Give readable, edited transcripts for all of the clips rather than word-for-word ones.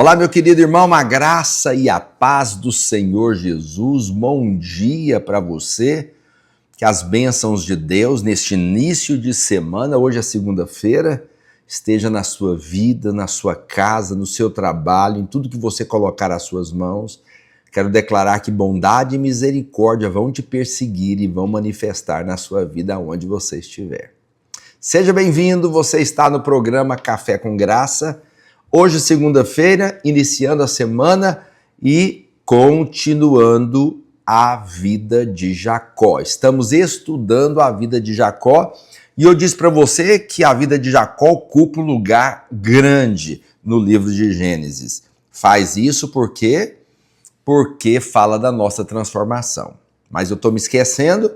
Olá, meu querido irmão, a graça e a paz do Senhor Jesus. Bom dia para você. Que as bênçãos de Deus neste início de semana, hoje é segunda-feira, esteja na sua vida, na sua casa, no seu trabalho, em tudo que você colocar às suas mãos. Quero declarar que bondade e misericórdia vão te perseguir e vão manifestar na sua vida aonde você estiver. Seja bem-vindo, você está no programa Café com Graça. Hoje, segunda-feira, iniciando a semana e continuando a vida de Jacó. Estamos estudando a vida de Jacó e eu disse para você que a vida de Jacó ocupa um lugar grande no livro de Gênesis. Faz isso porque fala da nossa transformação. Mas eu estou me esquecendo.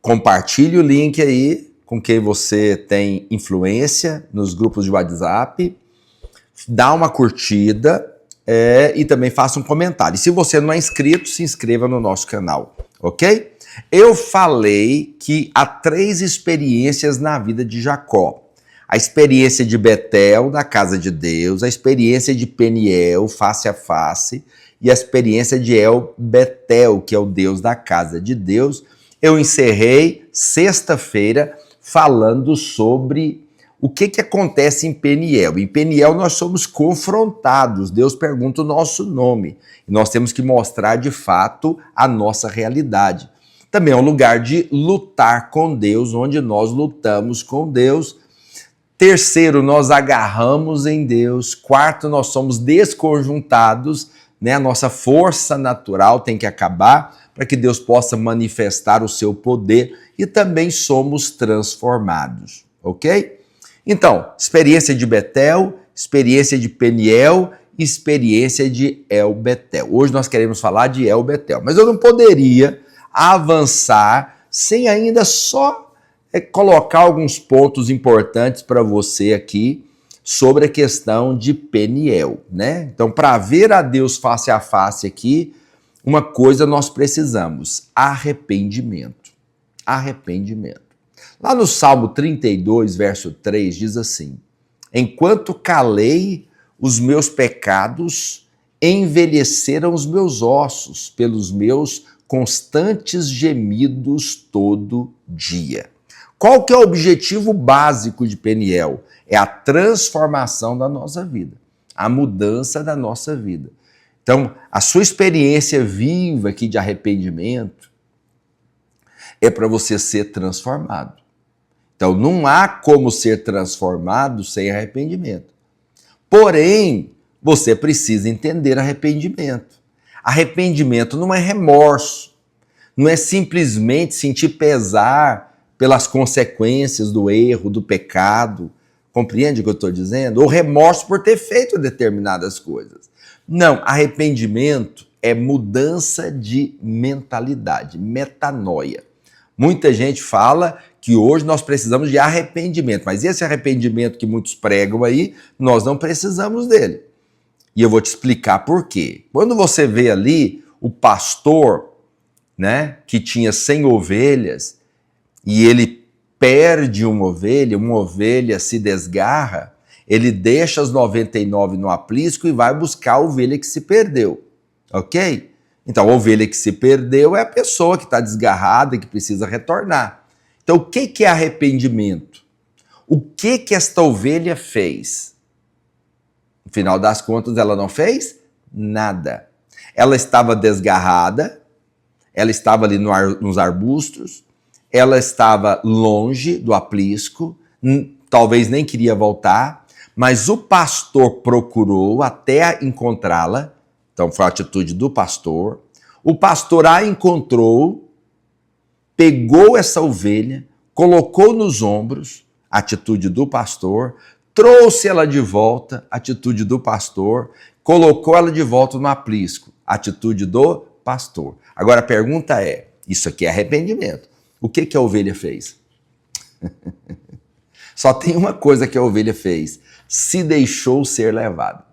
Compartilhe o link aí com quem você tem influência nos grupos de WhatsApp. Dá uma curtida e também faça um comentário. E se você não é inscrito, se inscreva no nosso canal, ok? Eu falei que há 3 experiências na vida de Jacó. A experiência de Betel, na casa de Deus, a experiência de Peniel, face a face, e a experiência de El-Betel, que é o Deus da casa de Deus. Eu encerrei sexta-feira falando sobre o que acontece em Peniel. Em Peniel nós somos confrontados, Deus pergunta o nosso nome, e nós temos que mostrar de fato a nossa realidade. Também é um lugar de lutar com Deus, onde nós lutamos com Deus. Terceiro, nós agarramos em Deus. Quarto, nós somos desconjuntados, né? A nossa força natural tem que acabar para que Deus possa manifestar o seu poder, e também somos transformados, ok? Então, experiência de Betel, experiência de Peniel, experiência de El-Betel. Hoje nós queremos falar de El-Betel, mas eu não poderia avançar sem ainda só colocar alguns pontos importantes para você aqui sobre a questão de Peniel, né? Então, para ver a Deus face a face aqui, uma coisa nós precisamos: arrependimento. Arrependimento. Lá no Salmo 32, verso 3, diz assim: enquanto calei os meus pecados, envelheceram os meus ossos pelos meus constantes gemidos todo dia. Qual que é o objetivo básico de Peniel? É a transformação da nossa vida, a mudança da nossa vida. Então, a sua experiência viva aqui de arrependimento é para você ser transformado. Então, não há como ser transformado sem arrependimento. Porém, você precisa entender arrependimento. Arrependimento não é remorso, não é simplesmente sentir pesar pelas consequências do erro, do pecado. Compreende o que eu estou dizendo? Ou remorso por ter feito determinadas coisas. Não, arrependimento é mudança de mentalidade, metanoia. Muita gente fala que hoje nós precisamos de arrependimento, mas esse arrependimento que muitos pregam aí, nós não precisamos dele. E eu vou te explicar por quê. Quando você vê ali o pastor, né, que tinha 100 ovelhas, e ele perde uma ovelha se desgarra, ele deixa as 99 no aprisco e vai buscar a ovelha que se perdeu, ok? Então, a ovelha que se perdeu é a pessoa que está desgarrada e que precisa retornar. Então, o que é arrependimento? O que esta ovelha fez? No final das contas, ela não fez nada. Ela estava desgarrada, ela estava ali nos arbustos, ela estava longe do aprisco, talvez nem queria voltar, mas o pastor procurou até encontrá-la. Então foi a atitude do pastor. O pastor a encontrou, pegou essa ovelha, colocou nos ombros, atitude do pastor, trouxe ela de volta, atitude do pastor, colocou ela de volta no aprisco, atitude do pastor. Agora a pergunta é, isso aqui é arrependimento. O que a ovelha fez? Só tem uma coisa que a ovelha fez: se deixou ser levada.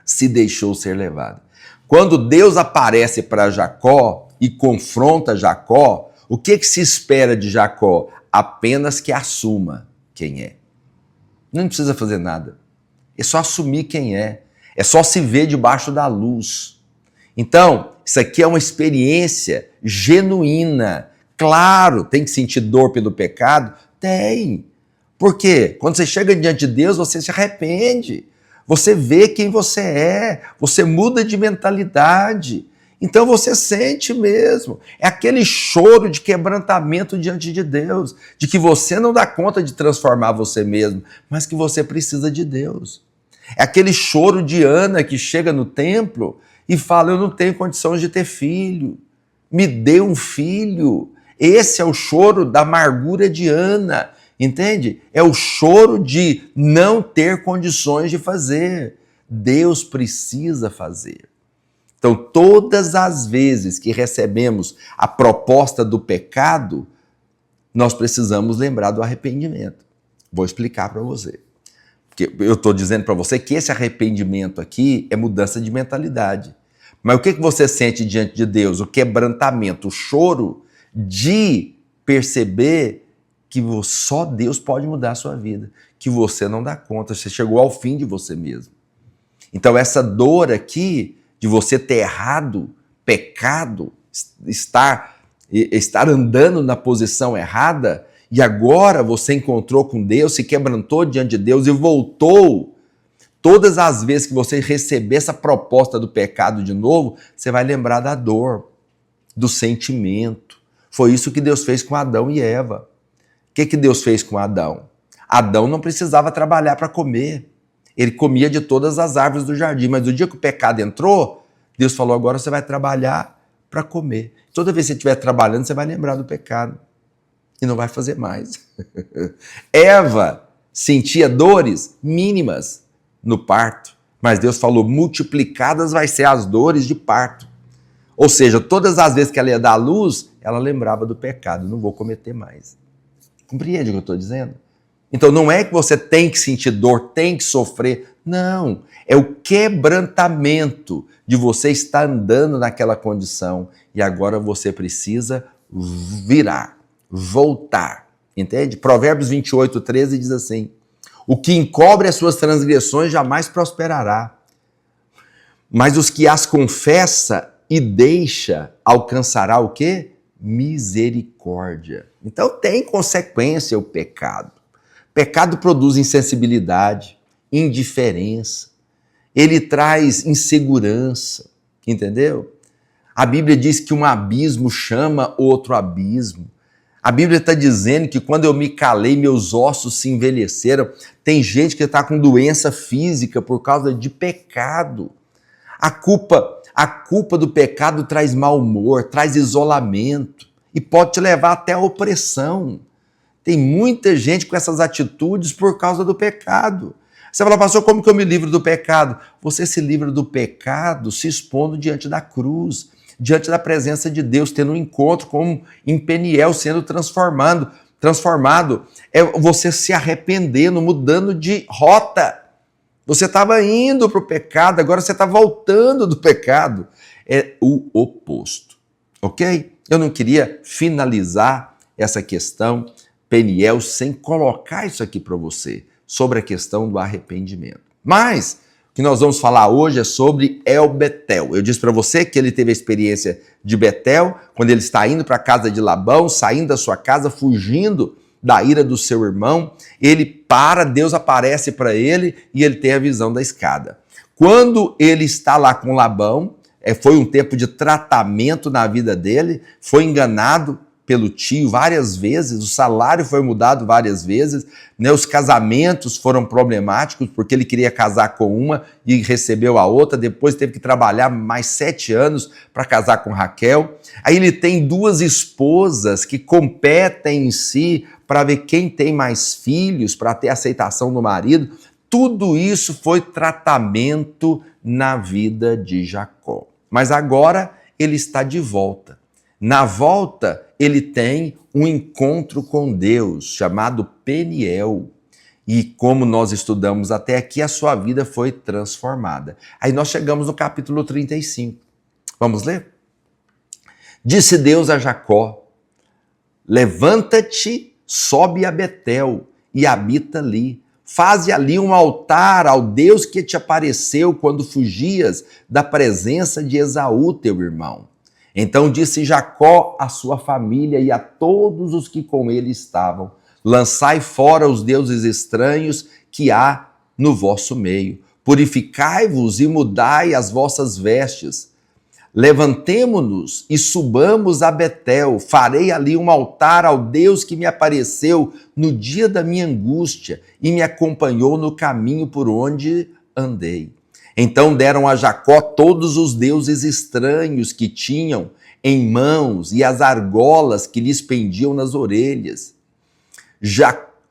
Se deixou ser levada. Quando Deus aparece para Jacó e confronta Jacó, o que se espera de Jacó? Apenas que assuma quem é. Não precisa fazer nada. É só assumir quem é. É só se ver debaixo da luz. Então, isso aqui é uma experiência genuína. Claro, tem que sentir dor pelo pecado? Tem. Por quê? Quando você chega diante de Deus, você se arrepende. Você vê quem você é. Você muda de mentalidade. Então você sente mesmo. É aquele choro de quebrantamento diante de Deus, de que você não dá conta de transformar você mesmo, mas que você precisa de Deus. É aquele choro de Ana que chega no templo e fala: eu não tenho condições de ter filho, me dê um filho. Esse é o choro da amargura de Ana, entende? É o choro de não ter condições de fazer. Deus precisa fazer. Então, todas as vezes que recebemos a proposta do pecado, nós precisamos lembrar do arrependimento. Vou explicar para você. Porque eu estou dizendo para você que esse arrependimento aqui é mudança de mentalidade. Mas o que você sente diante de Deus? O quebrantamento, o choro de perceber que só Deus pode mudar a sua vida, que você não dá conta, você chegou ao fim de você mesmo. Então, essa dor aqui de você ter errado, pecado, estar andando na posição errada, e agora você encontrou com Deus, se quebrantou diante de Deus e voltou. Todas as vezes que você receber essa proposta do pecado de novo, você vai lembrar da dor, do sentimento. Foi isso que Deus fez com Adão e Eva. O que Deus fez com Adão? Adão não precisava trabalhar para comer. Ele comia de todas as árvores do jardim, mas no dia que o pecado entrou, Deus falou: agora você vai trabalhar para comer. Toda vez que você estiver trabalhando, você vai lembrar do pecado e não vai fazer mais. Eva sentia dores mínimas no parto, mas Deus falou: multiplicadas vai ser as dores de parto. Ou seja, todas as vezes que ela ia dar à luz, ela lembrava do pecado: não vou cometer mais. Compreende o que eu estou dizendo? Então não é que você tem que sentir dor, tem que sofrer. Não, é o quebrantamento de você estar andando naquela condição e agora você precisa virar, voltar. Entende? Provérbios 28:13 diz assim: o que encobre as suas transgressões jamais prosperará, mas os que as confessa e deixa alcançará o quê? Misericórdia. Então tem consequência o pecado. Pecado produz insensibilidade, indiferença, ele traz insegurança, entendeu? A Bíblia diz que um abismo chama outro abismo. A Bíblia está dizendo que quando eu me calei, meus ossos se envelheceram. Tem gente que está com doença física por causa de pecado. A culpa do pecado traz mau humor, traz isolamento e pode te levar até a opressão. Tem muita gente com essas atitudes por causa do pecado. Você fala: pastor, como que eu me livro do pecado? Você se livra do pecado se expondo diante da cruz, diante da presença de Deus, tendo um encontro como em Peniel, sendo transformado. É você se arrependendo, mudando de rota. Você estava indo para o pecado, agora você está voltando do pecado. É o oposto, ok? Eu não queria finalizar essa questão, Peniel, sem colocar isso aqui para você, sobre a questão do arrependimento. Mas o que nós vamos falar hoje é sobre El-Betel. Eu disse para você que ele teve a experiência de Betel, quando ele está indo para a casa de Labão, saindo da sua casa, fugindo da ira do seu irmão, ele para, Deus aparece para ele e ele tem a visão da escada. Quando ele está lá com Labão, foi um tempo de tratamento na vida dele, foi enganado pelo tio várias vezes, o salário foi mudado várias vezes, né? Os casamentos foram problemáticos, porque ele queria casar com uma e recebeu a outra, depois teve que trabalhar mais 7 anos para casar com Raquel. Aí ele tem 2 esposas que competem em si para ver quem tem mais filhos, para ter aceitação do marido. Tudo isso foi tratamento na vida de Jacó. Mas agora ele está de volta. Na volta, ele tem um encontro com Deus, chamado Peniel. E como nós estudamos até aqui, a sua vida foi transformada. Aí nós chegamos no capítulo 35. Vamos ler? Disse Deus a Jacó: levanta-te, sobe a Betel e habita ali. faze ali um altar ao Deus que te apareceu quando fugias da presença de Esaú, teu irmão. Então disse Jacó à sua família e a todos os que com ele estavam: lançai fora os deuses estranhos que há no vosso meio. Purificai-vos e mudai as vossas vestes. Levantemo-nos e subamos a Betel. Farei ali um altar ao Deus que me apareceu no dia da minha angústia e me acompanhou no caminho por onde andei. Então deram a Jacó todos os deuses estranhos que tinham em mãos e as argolas que lhes pendiam nas orelhas.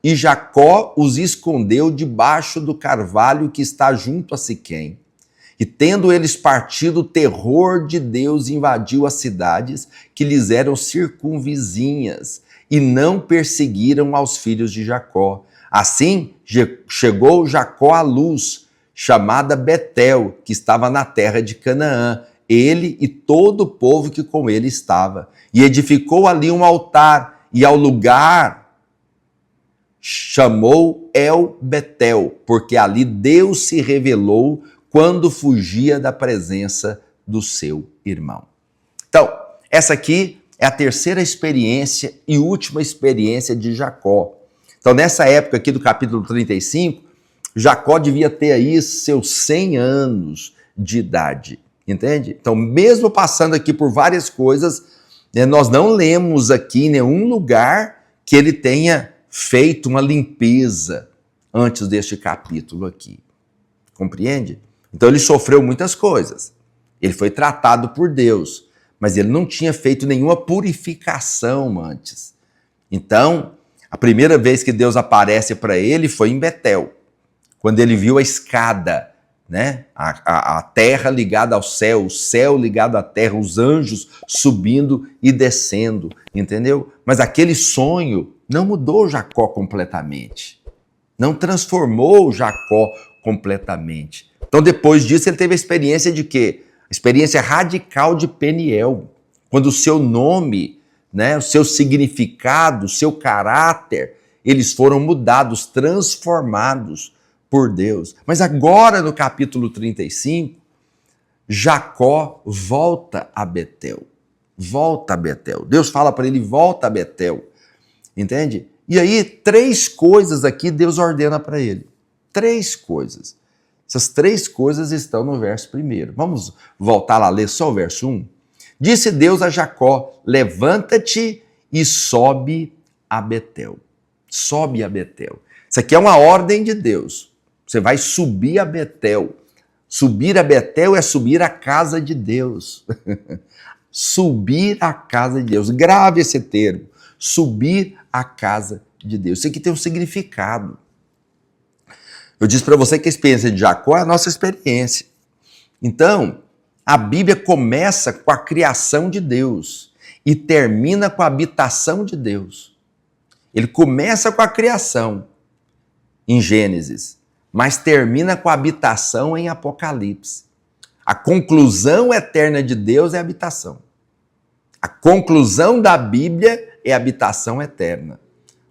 E Jacó os escondeu debaixo do carvalho que está junto a Siquém. E tendo eles partido, o terror de Deus invadiu as cidades que lhes eram circunvizinhas e não perseguiram aos filhos de Jacó. Assim chegou Jacó à luz, chamada Betel, que estava na terra de Canaã, ele e todo o povo que com ele estava. E edificou ali um altar, e ao lugar chamou El Betel, porque ali Deus se revelou quando fugia da presença do seu irmão. Então, essa aqui é a terceira experiência e última experiência de Jacó. Então, nessa época aqui do capítulo 35, Jacó devia ter aí seus 100 anos de idade, entende? Então, mesmo passando aqui por várias coisas, nós não lemos aqui em nenhum lugar que ele tenha feito uma limpeza antes deste capítulo aqui. Compreende? Então ele sofreu muitas coisas. Ele foi tratado por Deus, mas ele não tinha feito nenhuma purificação antes. Então, a primeira vez que Deus aparece para ele foi em Betel, quando ele viu a escada, né? A terra ligada ao céu, o céu ligado à terra, os anjos subindo e descendo, entendeu? Mas aquele sonho não mudou Jacó completamente, não transformou Jacó completamente. Então, depois disso, ele teve a experiência de quê? A experiência radical de Peniel, quando o seu nome, né, o seu significado, o seu caráter, eles foram mudados, transformados por Deus. Mas agora, no capítulo 35, Jacó volta a Betel. Volta a Betel. Deus fala para ele, volta a Betel. Entende? E aí, 3 coisas aqui Deus ordena para ele. 3 coisas. Essas 3 coisas estão no verso 1. Vamos voltar lá, ler só o verso 1. Disse Deus a Jacó: levanta-te e sobe a Betel. Sobe a Betel. Isso aqui é uma ordem de Deus. Você vai subir a Betel. Subir a Betel é subir a casa de Deus. Subir a casa de Deus. Grave esse termo. Subir a casa de Deus. Isso aqui tem um significado. Eu disse para você que a experiência de Jacó é a nossa experiência. Então, a Bíblia começa com a criação de Deus e termina com a habitação de Deus. Ele começa com a criação em Gênesis, mas termina com a habitação em Apocalipse. A conclusão eterna de Deus é a habitação. A conclusão da Bíblia é a habitação eterna.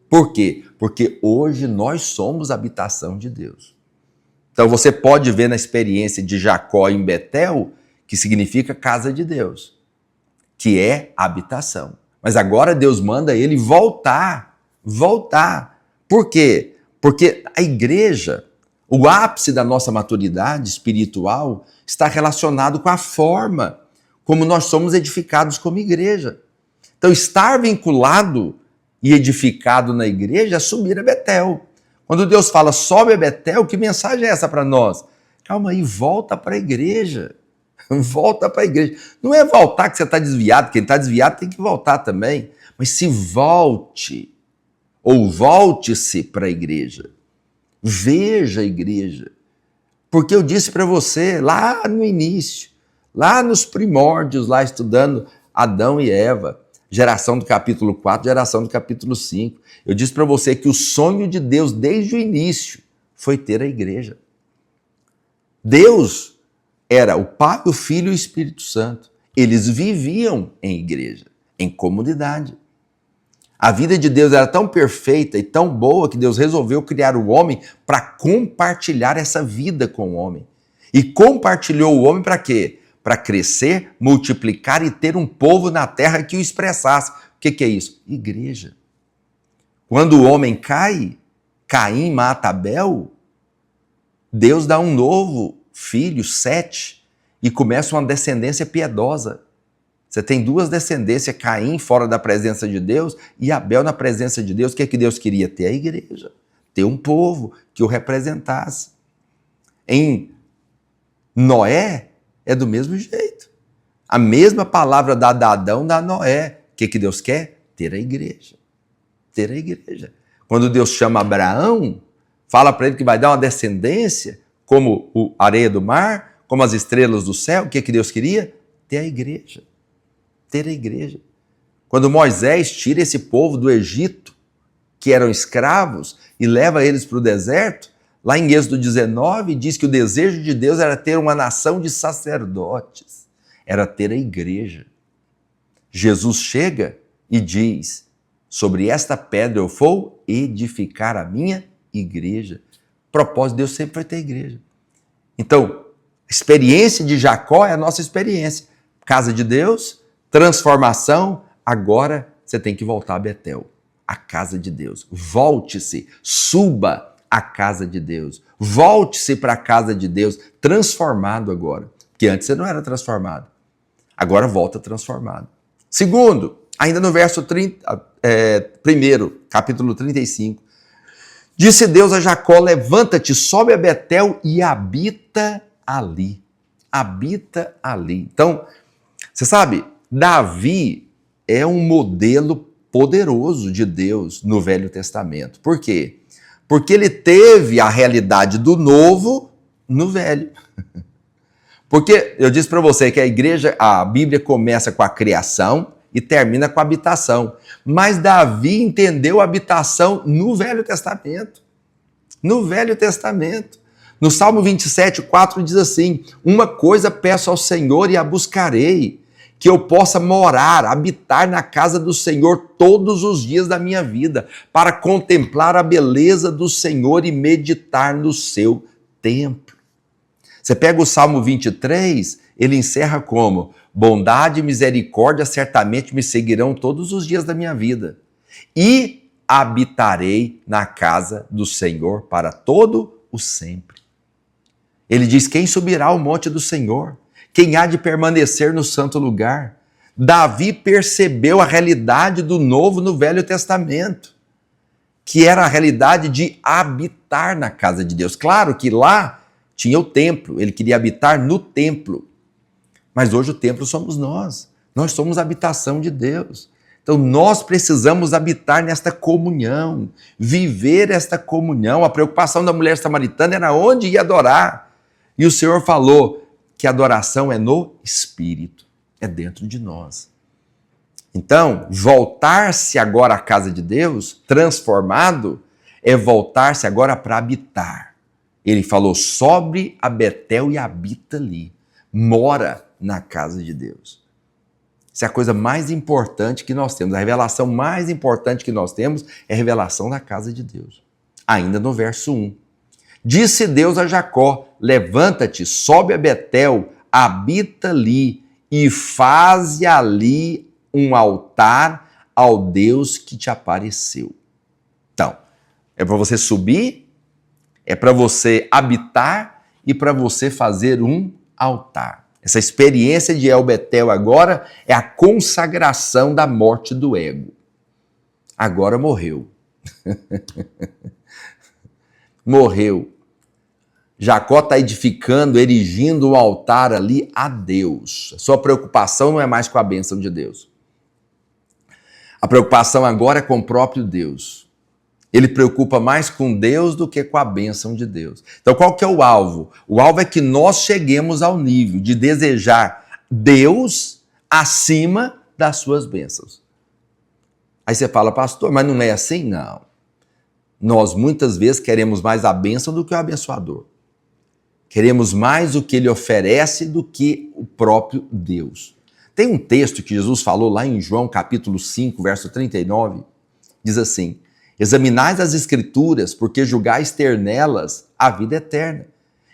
Por quê? Porque hoje nós somos a habitação de Deus. Então você pode ver na experiência de Jacó em Betel, que significa casa de Deus, que é habitação. Mas agora Deus manda ele voltar. Por quê? Porque a igreja, o ápice da nossa maturidade espiritual, está relacionado com a forma como nós somos edificados como igreja. Então, estar vinculado e edificado na igreja é subir a Betel. Quando Deus fala sobe a Betel, que mensagem é essa para nós? Calma aí, volta para a igreja. Volta para a igreja. Não é voltar que você está desviado, quem está desviado tem que voltar também. Mas se volte, ou volte-se para a igreja. Veja a igreja. Porque eu disse para você lá no início, lá nos primórdios, lá estudando Adão e Eva, geração do capítulo 4, geração do capítulo 5. Eu disse para você que o sonho de Deus desde o início foi ter a igreja. Deus era o Pai, o Filho e o Espírito Santo. Eles viviam em igreja, em comunidade. A vida de Deus era tão perfeita e tão boa que Deus resolveu criar o homem para compartilhar essa vida com o homem. E compartilhou o homem para quê? Para crescer, multiplicar e ter um povo na terra que o expressasse. O que é isso? Igreja. Quando o homem cai, Caim mata Abel, Deus dá um novo filho, Sete, e começa uma descendência piedosa. Você tem duas descendências, Caim fora da presença de Deus e Abel na presença de Deus. O que é que Deus queria? Ter a igreja, ter um povo que o representasse. Em Noé é do mesmo jeito. A mesma palavra dada a Adão dá a Noé. O que Deus quer? Ter a igreja. Ter a igreja. Quando Deus chama Abraão, fala para ele que vai dar uma descendência, como a areia do mar, como as estrelas do céu. O que Deus queria? Ter a igreja. Ter a igreja. Quando Moisés tira esse povo do Egito, que eram escravos, e leva eles para o deserto, lá em Êxodo 19, diz que o desejo de Deus era ter uma nação de sacerdotes, era ter a igreja. Jesus chega e diz, sobre esta pedra eu vou edificar a minha igreja. O propósito de Deus sempre vai ter igreja. Então, a experiência de Jacó é a nossa experiência. Casa de Deus, transformação, agora você tem que voltar a Betel, a casa de Deus. Volte-se, suba à casa de Deus. Volte-se para a casa de Deus, transformado agora. Porque antes você não era transformado. Agora volta transformado. Segundo, ainda no verso 1, capítulo 35, disse Deus a Jacó, levanta-te, sobe a Betel e habita ali. Habita ali. Então, você sabe, Davi é um modelo poderoso de Deus no Velho Testamento. Por quê? Porque ele teve a realidade do novo no velho. Porque eu disse para você que a Bíblia começa com a criação e termina com a habitação. Mas Davi entendeu a habitação no Velho Testamento. No Velho Testamento. No Salmo 27, 4 diz assim, uma coisa peço ao Senhor e a buscarei, que eu possa morar, habitar na casa do Senhor todos os dias da minha vida, para contemplar a beleza do Senhor e meditar no seu templo. Você pega o Salmo 23, ele encerra como? Bondade e misericórdia certamente me seguirão todos os dias da minha vida. E habitarei na casa do Senhor para todo o sempre. Ele diz, quem subirá ao monte do Senhor? Quem há de permanecer no santo lugar? Davi percebeu a realidade do novo no Velho Testamento, que era a realidade de habitar na casa de Deus. Claro que lá tinha o templo, ele queria habitar no templo. Mas hoje o templo somos nós. Nós somos a habitação de Deus. Então nós precisamos habitar nesta comunhão, viver esta comunhão. A preocupação da mulher samaritana era onde ia adorar. E o Senhor falou que a adoração é no Espírito, é dentro de nós. Então, voltar-se agora à casa de Deus, transformado, é voltar-se agora para habitar. Ele falou, sobe a Betel e habita ali. Mora na casa de Deus. Essa é a coisa mais importante que nós temos. A revelação mais importante que nós temos é a revelação da casa de Deus. Ainda no verso 1. Disse Deus a Jacó, levanta-te, sobe a Betel, habita ali e faze ali um altar ao Deus que te apareceu. Então, é para você subir, é para você habitar e para você fazer um altar. Essa experiência de El Betel agora é a consagração da morte do ego. Agora morreu. Morreu. Jacó está edificando, erigindo um altar ali a Deus. A sua preocupação não é mais com a bênção de Deus. A preocupação agora é com o próprio Deus. Ele preocupa mais com Deus do que com a bênção de Deus. Então qual que é o alvo? O alvo é que nós cheguemos ao nível de desejar Deus acima das suas bênçãos. Aí você fala, pastor, mas não é assim? Não. Nós muitas vezes queremos mais a bênção do que o abençoador. Queremos mais o que ele oferece do que o próprio Deus. Tem um texto que Jesus falou lá em João capítulo 5, verso 39, Diz assim: examinais as Escrituras, porque julgais ter nelas a vida eterna.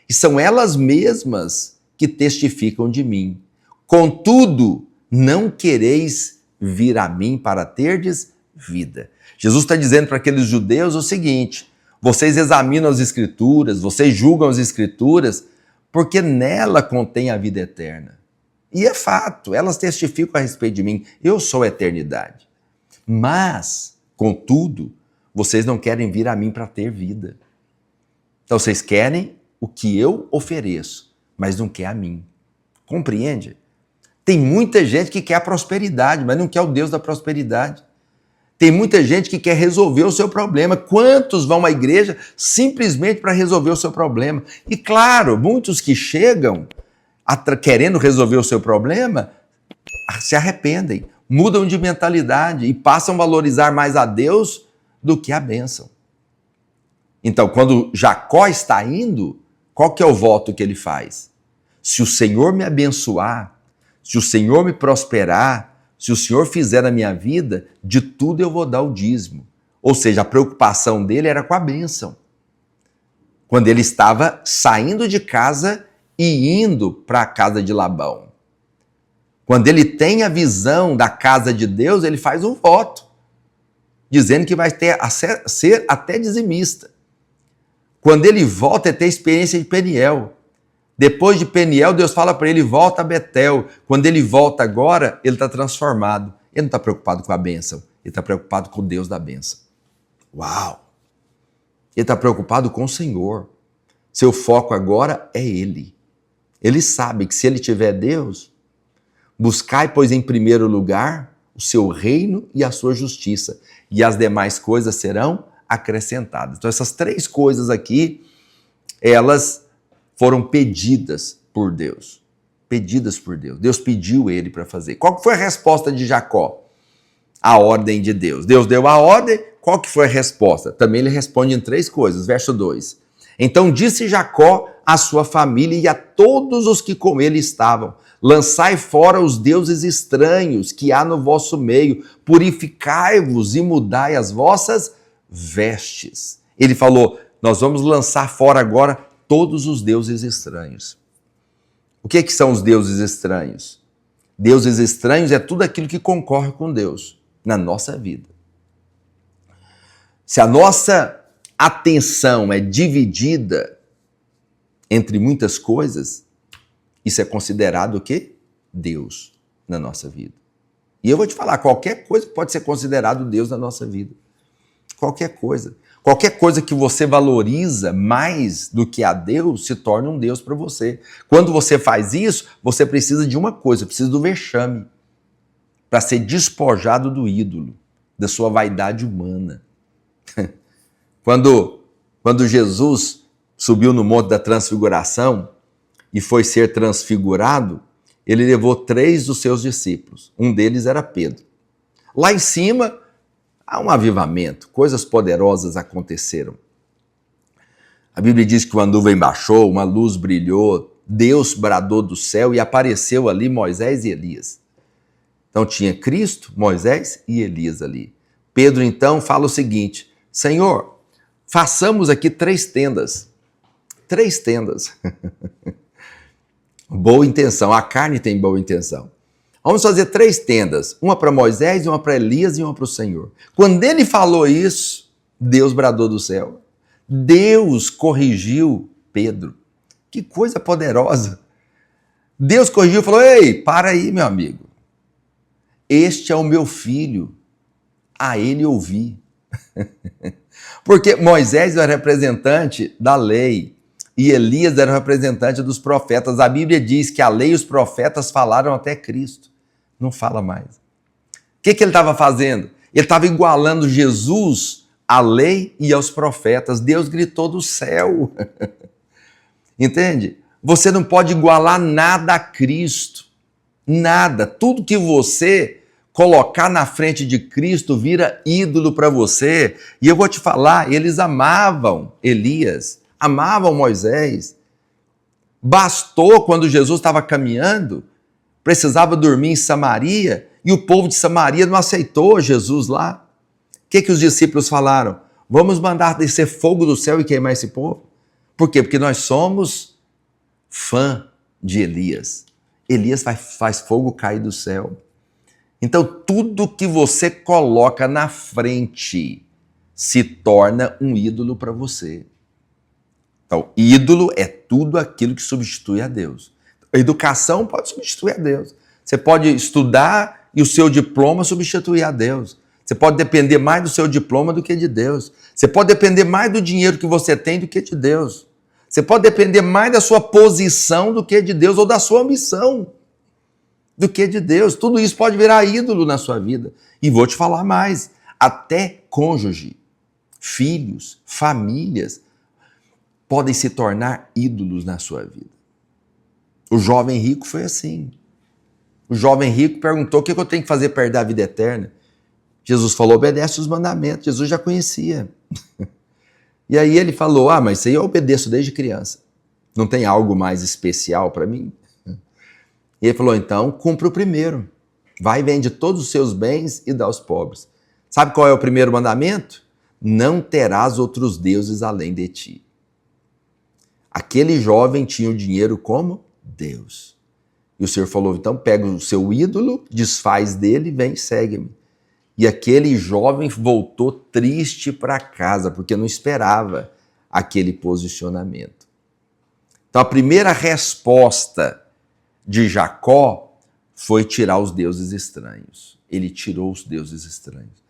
E são elas mesmas que testificam de mim. Contudo, não quereis vir a mim para terdes vida. Jesus está dizendo para aqueles judeus o seguinte: vocês examinam as Escrituras, vocês julgam as Escrituras, porque nela contém a vida eterna. E é fato, elas testificam a respeito de mim. Eu sou a eternidade. Mas, contudo, vocês não querem vir a mim para ter vida. Então vocês querem o que eu ofereço, mas não quer a mim. Compreende? Tem muita gente que quer a prosperidade, mas não quer o Deus da prosperidade. Tem muita gente que quer resolver o seu problema. Quantos vão à igreja simplesmente para resolver o seu problema? E claro, muitos que chegam querendo resolver o seu problema se arrependem, mudam de mentalidade e passam a valorizar mais a Deus do que a bênção. Então, quando Jacó está indo, qual que é o voto que ele faz? Se o Senhor me abençoar, se o Senhor me prosperar, se o Senhor fizer na minha vida, de tudo eu vou dar o dízimo. Ou seja, a preocupação dele era com a bênção. Quando ele estava saindo de casa e indo para a casa de Labão. Quando ele tem a visão da casa de Deus, ele faz um voto, dizendo que vai ser até dizimista. Quando ele volta, ele tem a experiência de Peniel. Depois de Peniel, Deus fala para ele, volta a Betel. Quando ele volta agora, ele está transformado. Ele não está preocupado com a bênção, ele está preocupado com o Deus da bênção. Uau! Ele está preocupado com o Senhor. Seu foco agora é Ele. Ele sabe que se ele tiver Deus, buscai, pois, em primeiro lugar o seu reino e a sua justiça, e as demais coisas serão acrescentadas. Então essas três coisas aqui, elas foram pedidas por Deus. Pedidas por Deus. Deus pediu ele para fazer. Qual foi a resposta de Jacó? A ordem de Deus. Deus deu a ordem, qual que foi a resposta? Também ele responde em três coisas. Verso 2. Então disse Jacó à sua família e a todos os que com ele estavam: lançai fora os deuses estranhos que há no vosso meio, purificai-vos e mudai as vossas vestes. Ele falou, nós vamos lançar fora agora todos os deuses estranhos. O que são os deuses estranhos? Deuses estranhos é tudo aquilo que concorre com Deus na nossa vida. Se a nossa atenção é dividida entre muitas coisas, isso é considerado o quê? Deus na nossa vida. E eu vou te falar, qualquer coisa pode ser considerado Deus na nossa vida. Qualquer coisa. Qualquer coisa que você valoriza mais do que a Deus se torna um Deus para você. Quando você faz isso, você precisa de uma coisa, precisa do vexame, para ser despojado do ídolo, da sua vaidade humana. Quando Jesus subiu no Monte da Transfiguração e foi ser transfigurado, ele levou 3 dos seus discípulos. Um deles era Pedro. Lá em cima, há um avivamento, coisas poderosas aconteceram. A Bíblia diz que uma nuvem baixou, uma luz brilhou, Deus bradou do céu e apareceu ali Moisés e Elias. Então tinha Cristo, Moisés e Elias ali. Pedro então fala o seguinte, Senhor, façamos aqui 3 tendas. 3 tendas. Boa intenção, a carne tem boa intenção. Vamos fazer 3 tendas, uma para Moisés, uma para Elias e uma para o Senhor. Quando ele falou isso, Deus bradou do céu. Deus corrigiu Pedro. Que coisa poderosa. Deus corrigiu e falou, ei, para aí, meu amigo. Este é o meu filho, a ele ouvi. Porque Moisés era representante da lei e Elias era representante dos profetas. A Bíblia diz que a lei e os profetas falaram até Cristo. Não fala mais. O que ele estava fazendo? Ele estava igualando Jesus à lei e aos profetas. Deus gritou do céu. Entende? Você não pode igualar nada a Cristo. Nada. Tudo que você colocar na frente de Cristo vira ídolo para você. E eu vou te falar, eles amavam Elias, amavam Moisés. Bastou quando Jesus estava caminhando, precisava dormir em Samaria, e o povo de Samaria não aceitou Jesus lá. que os discípulos falaram? Vamos mandar descer fogo do céu e queimar esse povo? Por quê? Porque nós somos fã de Elias. Elias faz fogo cair do céu. Então, tudo que você coloca na frente se torna um ídolo para você. Então, ídolo é tudo aquilo que substitui a Deus. A educação pode substituir a Deus. Você pode estudar e o seu diploma substituir a Deus. Você pode depender mais do seu diploma do que de Deus. Você pode depender mais do dinheiro que você tem do que de Deus. Você pode depender mais da sua posição do que de Deus, ou da sua missão do que de Deus. Tudo isso pode virar ídolo na sua vida. E vou te falar mais, até cônjuge, filhos, famílias podem se tornar ídolos na sua vida. O jovem rico foi assim. O jovem rico perguntou: o que eu tenho que fazer para herdar a vida eterna? Jesus falou: obedece os mandamentos. Jesus já conhecia. E aí ele falou: mas isso aí eu obedeço desde criança. Não tem algo mais especial para mim? E ele falou: então, cumpra o primeiro. Vai e vende todos os seus bens e dá aos pobres. Sabe qual é o primeiro mandamento? Não terás outros deuses além de ti. Aquele jovem tinha o dinheiro como Deus. E o Senhor falou: então pega o seu ídolo, desfaz dele, vem e segue-me. E aquele jovem voltou triste para casa, porque não esperava aquele posicionamento. Então a primeira resposta de Jacó foi tirar os deuses estranhos. Ele tirou os deuses estranhos.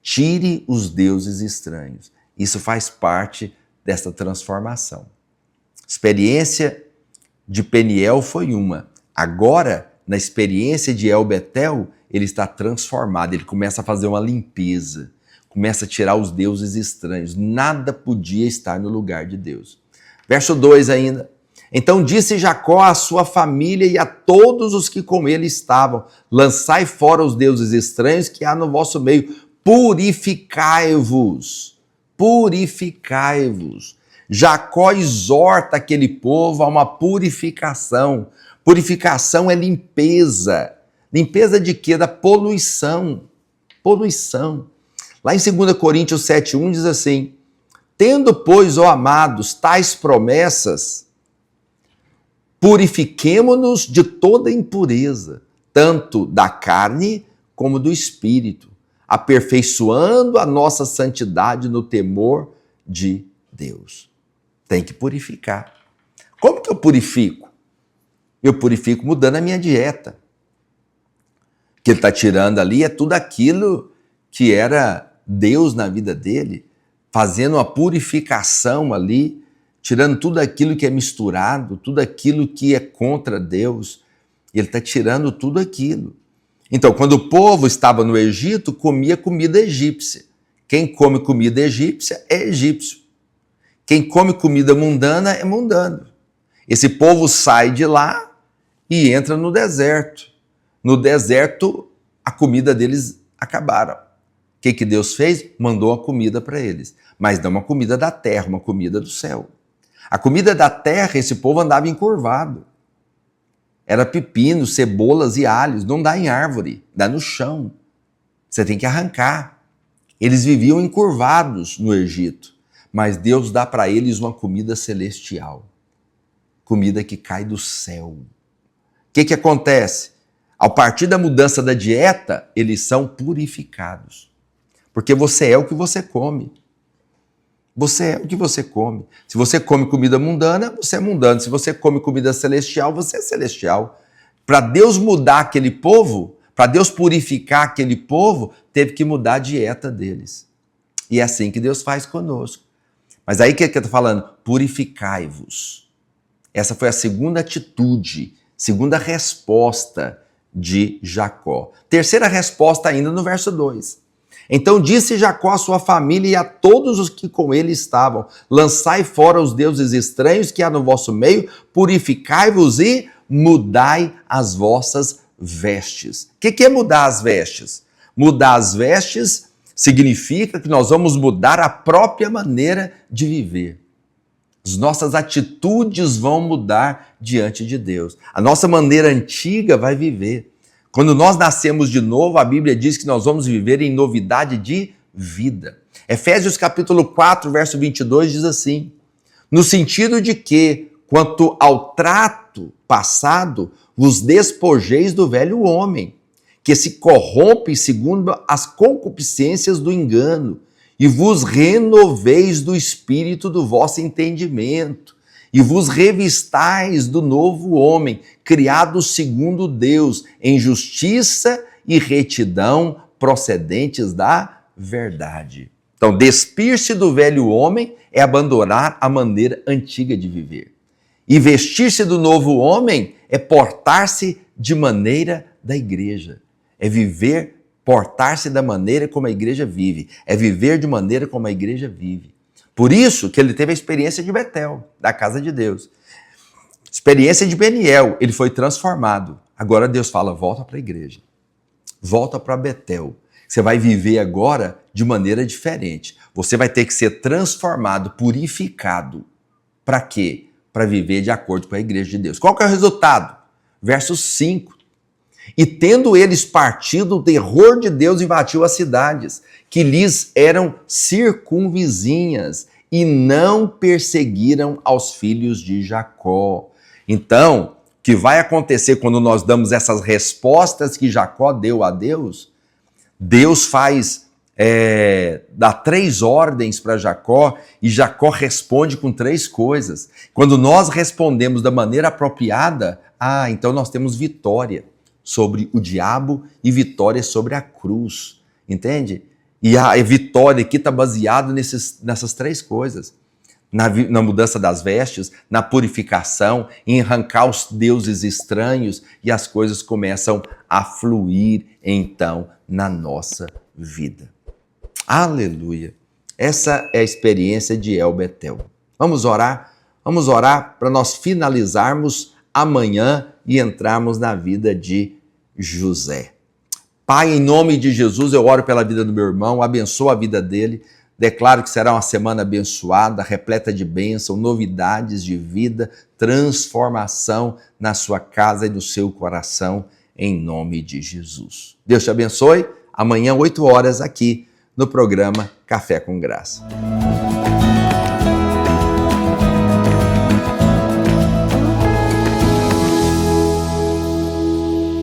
Tire os deuses estranhos. Isso faz parte dessa transformação. Experiência de Peniel foi uma. Agora, na experiência de El-Betel, ele está transformado, ele começa a fazer uma limpeza, começa a tirar os deuses estranhos. Nada podia estar no lugar de Deus. Verso 2 ainda. Então disse Jacó à sua família e a todos os que com ele estavam: lançai fora os deuses estranhos que há no vosso meio, purificai-vos, purificai-vos. Jacó exorta aquele povo a uma purificação. Purificação é limpeza. Limpeza de quê? Da poluição. Poluição. Lá em 2 Coríntios 7,1 diz assim: tendo, pois, ó amados, tais promessas, purifiquemo-nos de toda impureza, tanto da carne como do espírito, aperfeiçoando a nossa santidade no temor de Deus. Tem que purificar. Como que eu purifico? Eu purifico mudando a minha dieta. O que ele está tirando ali é tudo aquilo que era Deus na vida dele, fazendo uma purificação ali, tirando tudo aquilo que é misturado, tudo aquilo que é contra Deus. Ele está tirando tudo aquilo. Então, quando o povo estava no Egito, comia comida egípcia. Quem come comida egípcia é egípcio. Quem come comida mundana é mundano. Esse povo sai de lá e entra no deserto. No deserto, a comida deles acabaram. O que Deus fez? Mandou a comida para eles. Mas não uma comida da terra, uma comida do céu. A comida da terra, esse povo andava encurvado. Era pepino, cebolas e alhos. Não dá em árvore, dá no chão. Você tem que arrancar. Eles viviam encurvados no Egito. Mas Deus dá para eles uma comida celestial. Comida que cai do céu. O que acontece? A partir da mudança da dieta, eles são purificados. Porque você é o que você come. Você é o que você come. Se você come comida mundana, você é mundano. Se você come comida celestial, você é celestial. Para Deus mudar aquele povo, para Deus purificar aquele povo, teve que mudar a dieta deles. E é assim que Deus faz conosco. Mas aí o que ele está falando? Purificai-vos. Essa foi a segunda atitude, segunda resposta de Jacó. Terceira resposta ainda no verso 2. Então disse Jacó à sua família e a todos os que com ele estavam: lançai fora os deuses estranhos que há no vosso meio, purificai-vos e mudai as vossas vestes. O que é mudar as vestes? Mudar as vestes significa que nós vamos mudar a própria maneira de viver. As nossas atitudes vão mudar diante de Deus. A nossa maneira antiga vai viver. Quando nós nascemos de novo, a Bíblia diz que nós vamos viver em novidade de vida. Efésios capítulo 4, verso 22 diz assim: no sentido de que, quanto ao trato passado, vos despojeis do velho homem, que se corrompe segundo as concupiscências do engano, e vos renoveis do espírito do vosso entendimento, e vos revistais do novo homem, criado segundo Deus, em justiça e retidão procedentes da verdade. Então, despir-se do velho homem é abandonar a maneira antiga de viver. E vestir-se do novo homem é portar-se de maneira da igreja. É viver, portar-se da maneira como a igreja vive. É viver de maneira como a igreja vive. Por isso que ele teve a experiência de Betel, da casa de Deus. Experiência de Peniel, ele foi transformado. Agora Deus fala, volta para a igreja. Volta para Betel. Você vai viver agora de maneira diferente. Você vai ter que ser transformado, purificado. Para quê? Para viver de acordo com a igreja de Deus. Qual que é o resultado? Verso 5. E tendo eles partido, o terror de Deus invadiu as cidades, que lhes eram circunvizinhas, e não perseguiram aos filhos de Jacó. Então, o que vai acontecer quando nós damos essas respostas que Jacó deu a Deus? Deus dá 3 ordens para Jacó e Jacó responde com 3 coisas. Quando nós respondemos da maneira apropriada, então nós temos vitória sobre o diabo e vitória sobre a cruz, entende? E a vitória aqui está baseada nessas 3 coisas. Na mudança das vestes, na purificação, em arrancar os deuses estranhos, e as coisas começam a fluir, então, na nossa vida. Aleluia! Essa é a experiência de El Betel. Vamos orar? Vamos orar para nós finalizarmos amanhã e entrarmos na vida de José. Pai, em nome de Jesus, eu oro pela vida do meu irmão, abençoa a vida dele, declaro que será uma semana abençoada, repleta de bênção, novidades de vida, transformação na sua casa e no seu coração, em nome de Jesus. Deus te abençoe. Amanhã, 8 horas, aqui no programa Café com Graça.